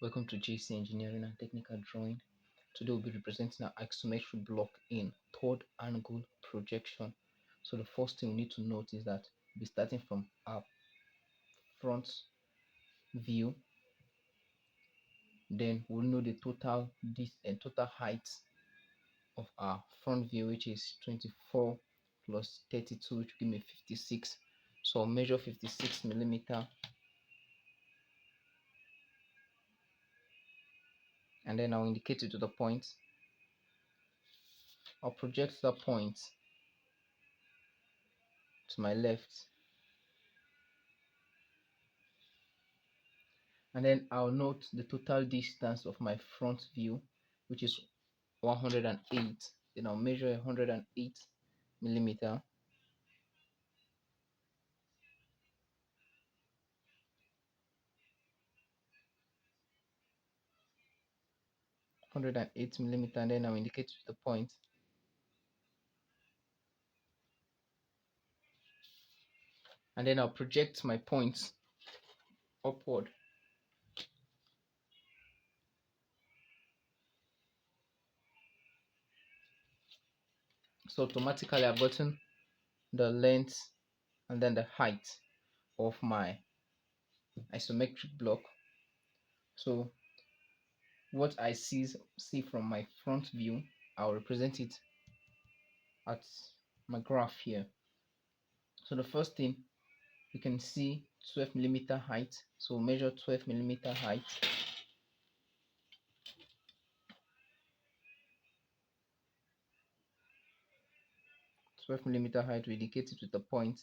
Welcome to JC Engineering and Technical Drawing. Today we'll be representing an isometric block in third angle projection. So the first thing we need to note is that we'll be starting from our front view. Then we'll know the total total height of our front view, which is 24 plus 32, which will give me 56. So I'll measure 56 millimeter, and then I'll indicate it to the point. I'll project that point to my left, and then I'll note the total distance of my front view, which is 108. Then I'll measure 108 millimeter, and then I'll indicate the point, and then I'll project my points upward. So automatically I've gotten the length and then the height of my isometric block. So what I see from my front view, I'll represent it at my graph here. So the first thing, you can see 12 millimeter height. So measure 12 millimeter height. 12 millimeter height, we indicate it with a point,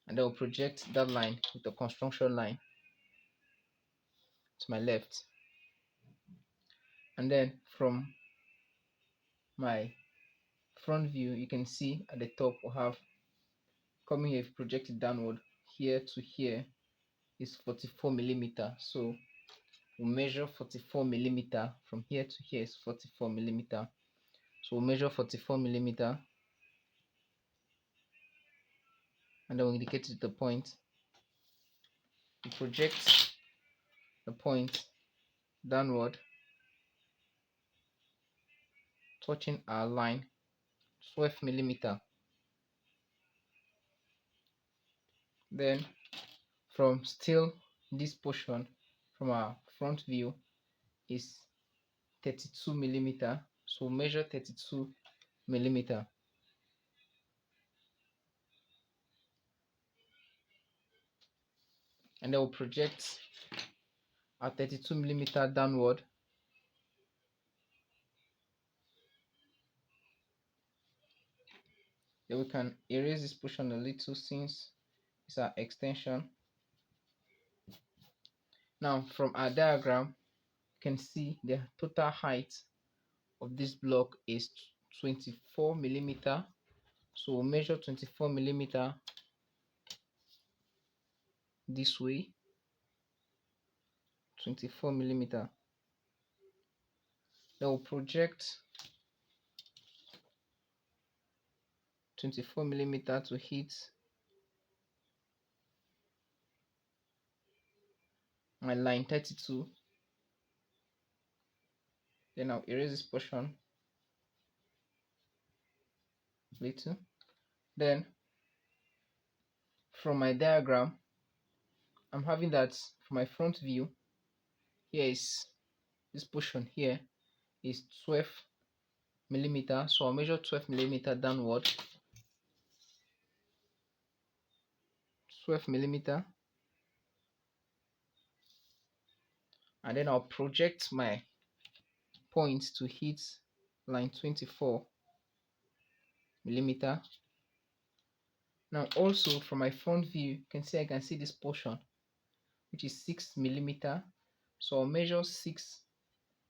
and then we'll project that line with the construction line to my left. And then from my front view, you can see at the top we have, coming here, if you project it downward, here to here is 44 millimeter. So we'll measure 44 millimeter. From here to here is 44 millimeter. So we'll measure 44 millimeter, and then we'll indicate it the point. We project the point downward, touching our line 12 millimeter. Then from still this portion from our front view is 32 millimeter. So measure 32 millimeter, and then we'll project our 32 millimeter downward. Then we can erase this portion a little since it's our extension. Now from our diagram, you can see the total height of this block is 24 millimeter. So we'll measure 24 millimeter this way, 24 millimeter. Then we'll project 24 millimeter to hit my line 32. Then I'll erase this portion little. Then from my diagram, I'm having that from my front view, here is this portion here is 12 millimeter. So I'll measure 12 millimeter downward, 12 millimeter, and then I'll project my points to hit line 24 millimeter. Now also from my front view, you can see I can see this portion, which is 6 millimeter. So I'll measure 6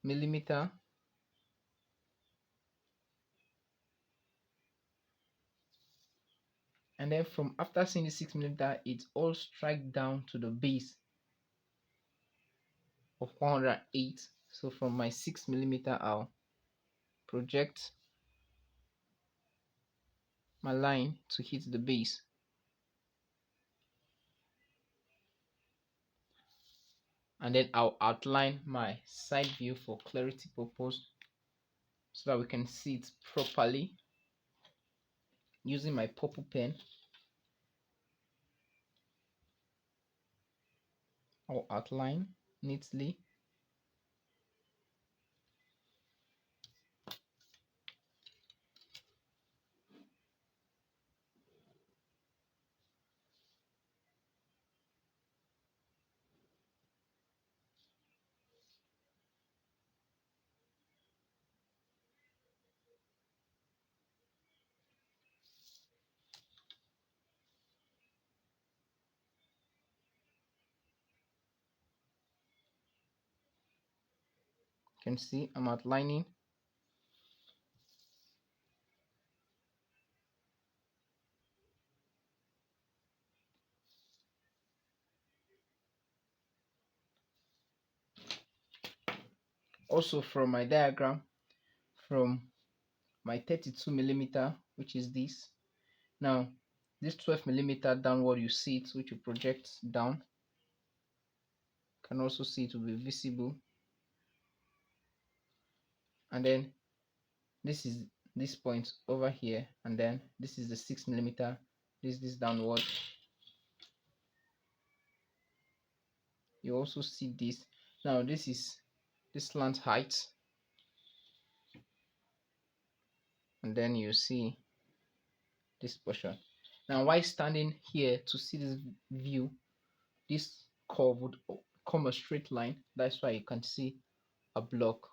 millimeter, and then from after seeing the 6 millimeter, it all strike down to the base of 108. So from my 6 millimeter, I'll project my line to hit the base. and then I'll outline my side view for clarity purpose so that we can see it properly using my purple pen. I'll outline neatly. You can see I'm outlining. Also from my diagram, from my 32 millimeter, which is this. Now this 12 millimeter downward, you see it, which you project down. You can also see it will be visible. And then this is this point over here, and then this is the 6 millimeter. This downward. You also see this. Now this is this slant height, and then you see this portion. Now while standing here to see this view, this curve would come a straight line. That's why you can see a block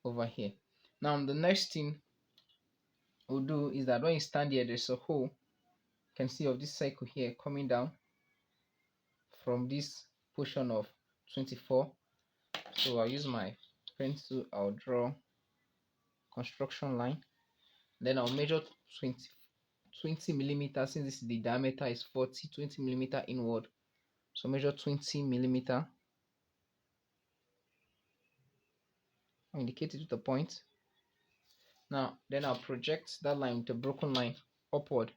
over here. Now the next thing we'll do is that when you stand here, there's a hole. You can see of this circle here coming down from this portion of 24. So I'll use my pencil. I'll draw construction line. Then I'll measure 20 millimeter. Since this is the diameter is 40, 20 millimeter inward. So measure 20 millimeter. I'll indicate it with a point. Now then I'll project that line with a broken line upward.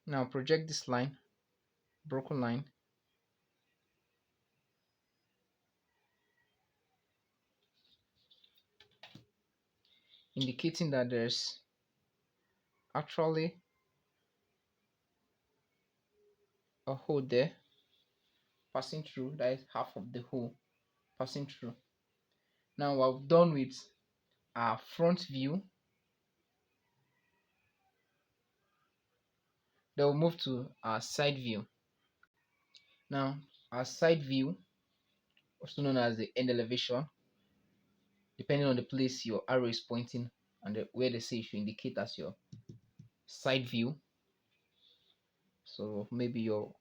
Now project this line, broken line, indicating that there's actually a hole there passing through. That is half of the hole passing through. Now we're done with our front view. Then we'll move to our side view. Now our side view, also known as the end elevation, depending on the place your arrow is pointing and where they say you should indicate as your side view. So maybe your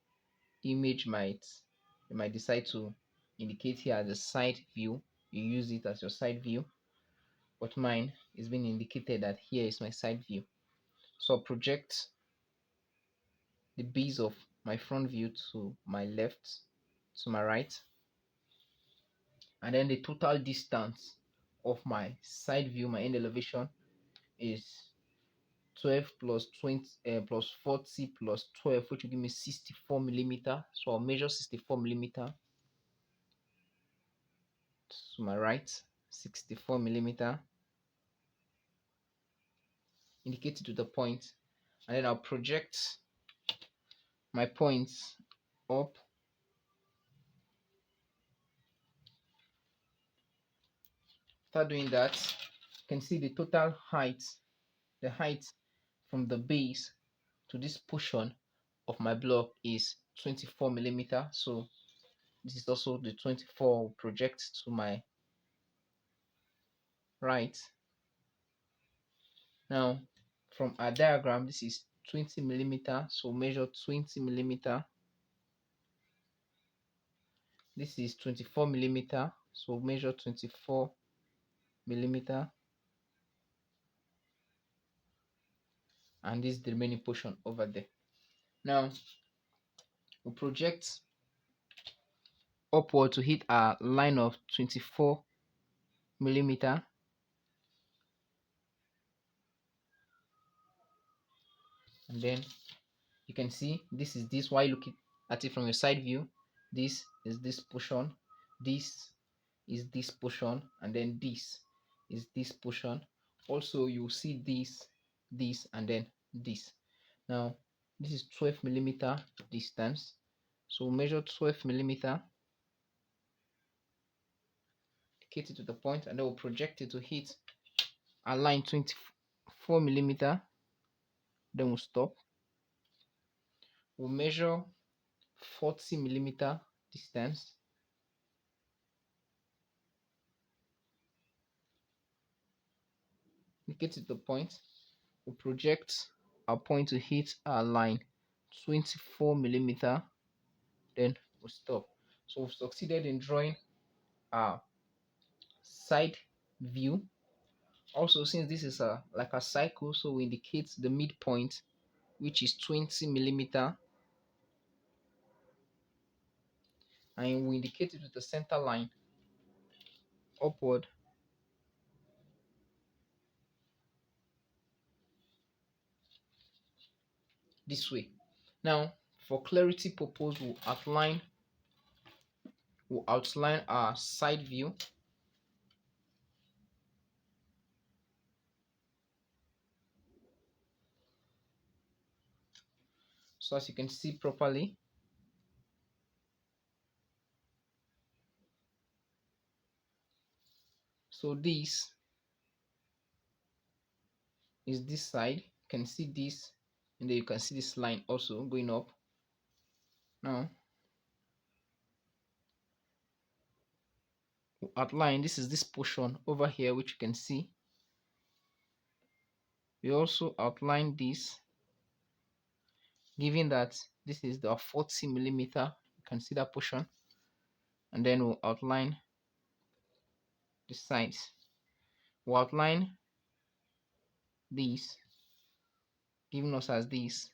image you might decide to indicate here as a side view. You use it as your side view, but mine is being indicated that here is my side view. So I'll project the base of my front view to my left, to my right, and then the total distance of my side view, my end elevation, is 12 plus 20 plus 40 plus 12, which will give me 64 millimeter. So I'll measure 64 millimeter to my right, 64 millimeter, indicate it to the point, and then I'll project my points up. After doing that, you can see the total height, the height from the base to this portion of my block is 24 millimeter. So this is also the 24 project to my right. Now from our diagram, this is 20 millimeter, so measure 20 millimeter. This is 24 millimeter, so measure 24 millimeter, and this is the remaining portion over there. Now we project upward to hit a line of 24 millimeter, and then you can see this is this. While looking at it from a side view, this is this portion, this is this portion, and then this is this portion. Also, you see this, and then this. Now, this is 12 millimeter distance. So measure 12 millimeter, indicate it to the point, and then we'll project it to hit a line 24 millimeter. Then we'll stop. We'll measure 40 millimeter distance. Indicate it to the point. We'll project our point to hit our line 24 millimeter. Then we'll stop. So we've succeeded in drawing our side view. Also, since this is a like a cycle, so we indicate the midpoint, which is 20 millimeter, and we indicate it with the center line upward. This way. Now, for clarity purpose, we'll outline our side view. So as you can see properly, so this is this side. You can see this, and then you can see this line also going up. Now, we'll outline, this is this portion over here, which you can see. We also outline this, given that this is the 40 millimeter. You can see that portion, and then we'll outline the sides. We'll outline these, giving us as this.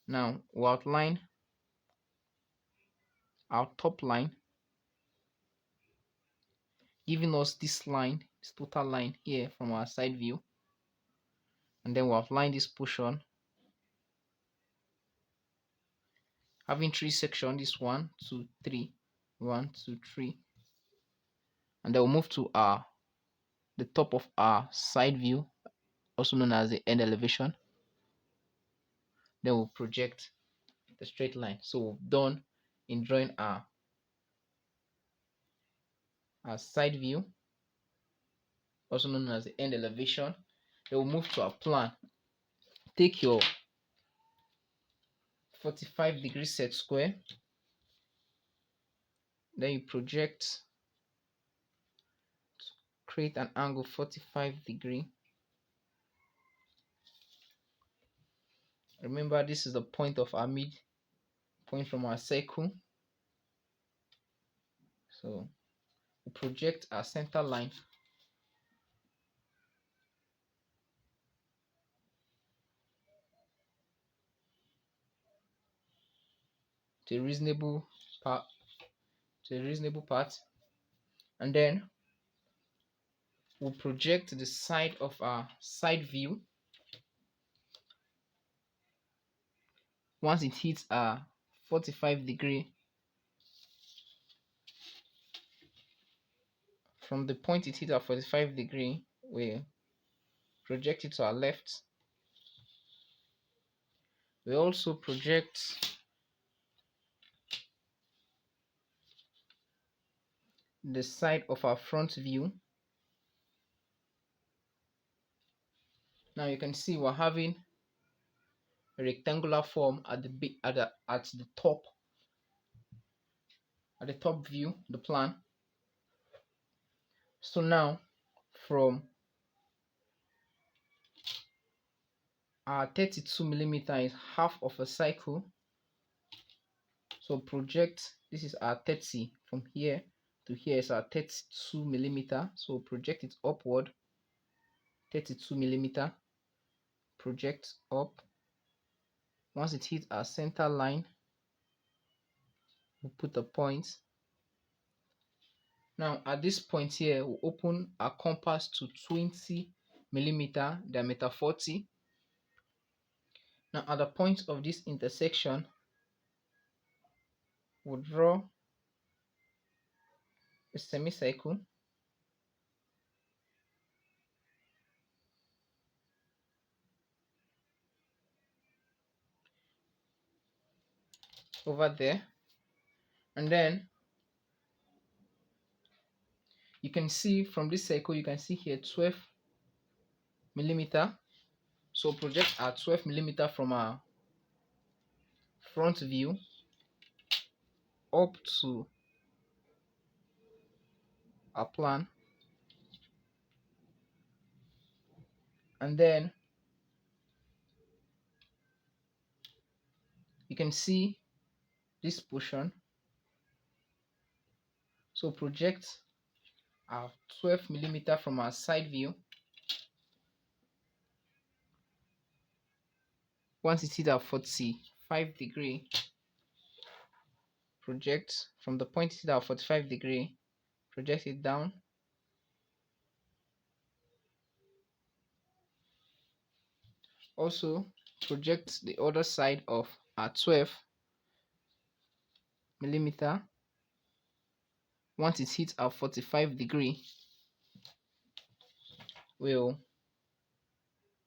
Now we'll outline our top line, giving us this line, this total line here from our side view, and then we'll outline this portion, having three sections. This 1, 2, 3, 1, 2, 3, and then we'll move to the top of our side view, also known as the end elevation. Then we'll project the straight line. So we've done in drawing our side view, also known as the end elevation. Then we'll move to our plan. Take your 45-degree set square, then you project, create an angle 45-degree. Remember, this is the point of our mid point from our circle. So we project our center line to a reasonable part, and then we'll project the side of our side view. Once it hits our 45-degree, from the point it hits our 45-degree, we project it to our left. We also project the side of our front view. Now you can see we're having a rectangular form at the top view, the plan. So now, from our 32 millimeter is half of a cycle. So project, this is our 30, from here to here is our 32 millimeter. So project it upward, 32 millimeter, project up. Once it hits our center line, we'll put a point. Now at this point here, we'll open our compass to 20 millimeter, diameter 40. Now at the point of this intersection, we'll draw a semicircle over there, and then you can see from this circle, you can see here 12 millimeter. So project our 12 millimeter from our front view up to our plan, and then you can see this portion. So project our 12 millimeter from our side view. Once it hits our 45-degree, project from the point it hits our 45-degree, project it down. Also project the other side of our 12 millimeter. Once it hits our 45-degree, we'll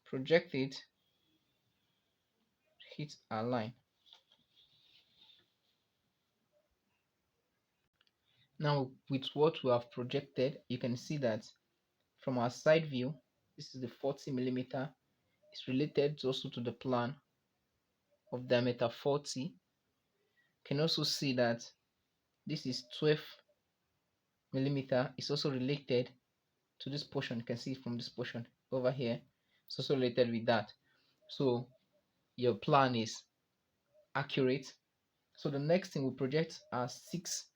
project it, hit our line. Now with what we have projected, you can see that from our side view, this is the 40 millimeter. It's related also to the plan of diameter 40. You can also see that this is 12 millimeter. It's also related to this portion. You can see from this portion over here. It's also related with that. So your plan is accurate. So the next thing we project are 6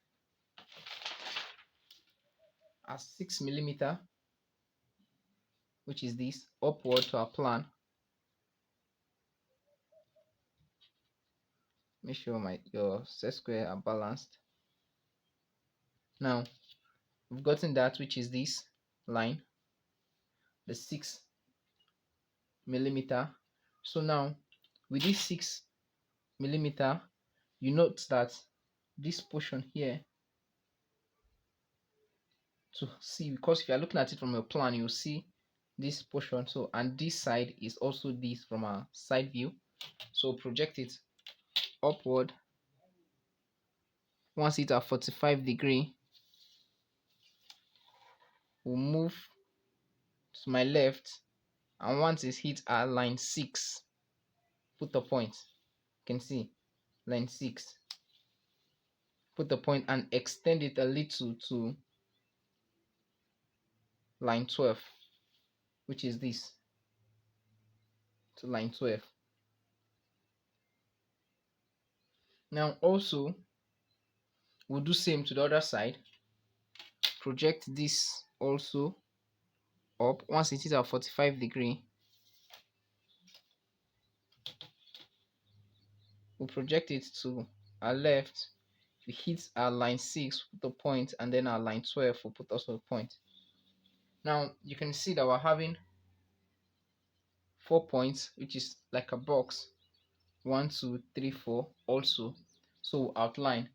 millimeter, which is this, upward to our plan. Make sure your set square are balanced. Now we've gotten that, which is this line, the 6 millimeter. So now with this 6 millimeter, you note that this portion here, to see, because if you are looking at it from your plan, you'll see this portion. So, and this side is also this from our side view. So project it upward. Once it's at 45-degree, we'll move to my left, and once it hits our line 6, put a point. You can see line 6, put a point and extend it a little to line 12, which is this, to line 12. Now also we'll do same to the other side. Project this also up. Once it is at 45-degree, we'll project it to our left. We hit our line 6, put a point, and then our line 12 will put also a point. Now you can see that we're having 4 points, which is like a box. 1, 2, 3, 4 also. So we'll outline.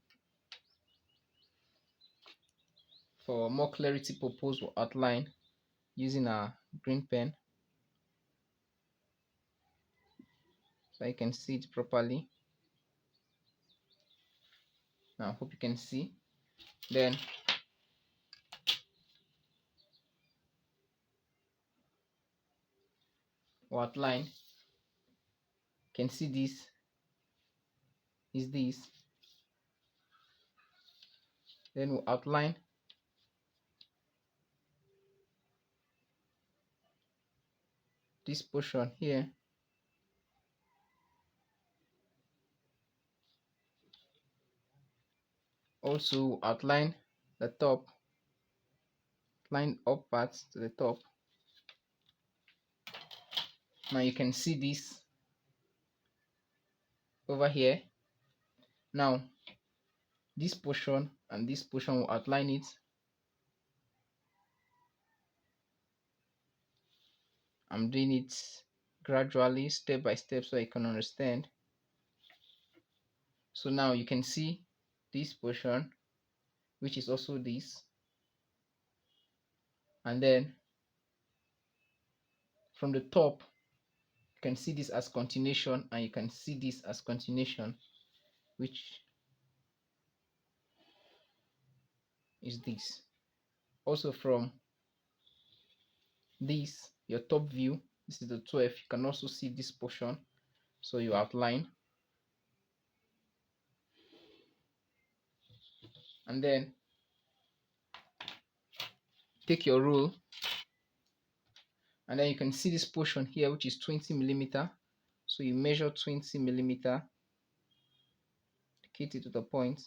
For more clarity purpose, we'll outline using our green pen, so you can see it properly. Now I hope you can see. Then we'll outline. You can see this is this. Then we'll outline this portion here. Also outline the top, line up parts to the top. Now you can see this over here. Now this portion and this portion will outline it. I'm doing it gradually, step by step, so I can understand. So now you can see this portion, which is also this, and then from the top you can see this as continuation, and you can see this as continuation, which is this. Also from this, your top view, this is the 12, you can also see this portion, so you outline, and then take your rule, and then you can see this portion here, which is 20 millimeter, so you measure 20 millimeter, hit it to the point,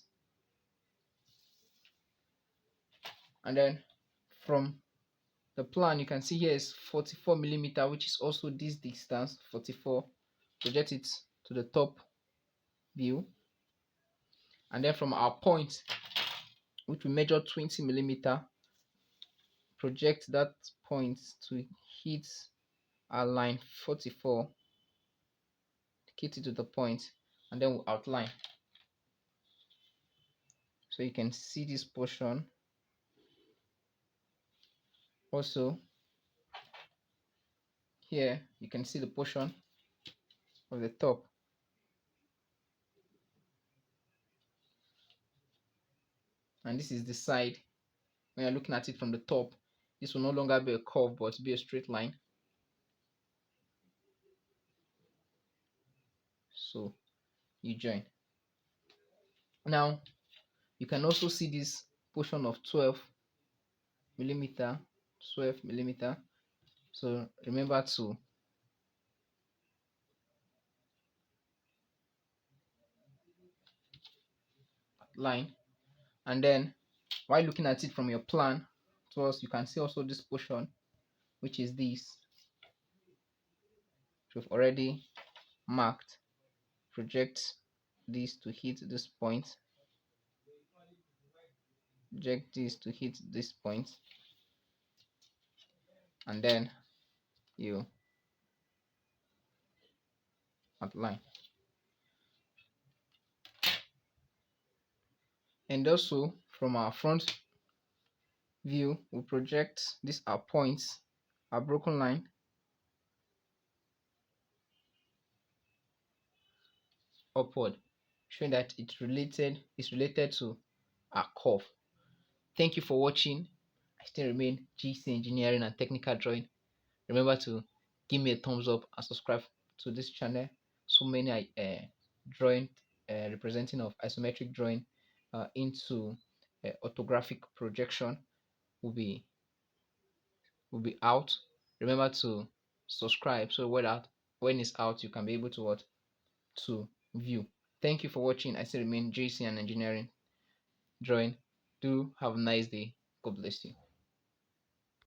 and then from the plan you can see here is 44 millimeter, which is also this distance 44. Project it to the top view, and then from our point, which we measure 20 millimeter, project that point to hit our line 44, hit it to the point, and then we'll outline. So you can see this portion. Also here you can see the portion of the top, and this is the side. When you're looking at it from the top, this will no longer be a curve but be a straight line. So you join. Now you can also see this portion of 12 millimeter, 12 millimeter. So remember to line, and then while looking at it from your plan, towards you can see also this portion, which is this, which we've already marked. Project this to hit this point, project this to hit this point, and then you outline. And also from our front view, we project these are points, our broken line, upward, showing that it's related to our curve. Thank you for watching. I still remain GC Engineering and Technical Drawing. Remember to give me a thumbs up and subscribe to this channel. So many drawing representing of isometric drawing into orthographic projection will be out. Remember to subscribe so when it's out you can be able to what to view. Thank you for watching. I still remain JC and Engineering Drawing. Do have a nice day. God bless you.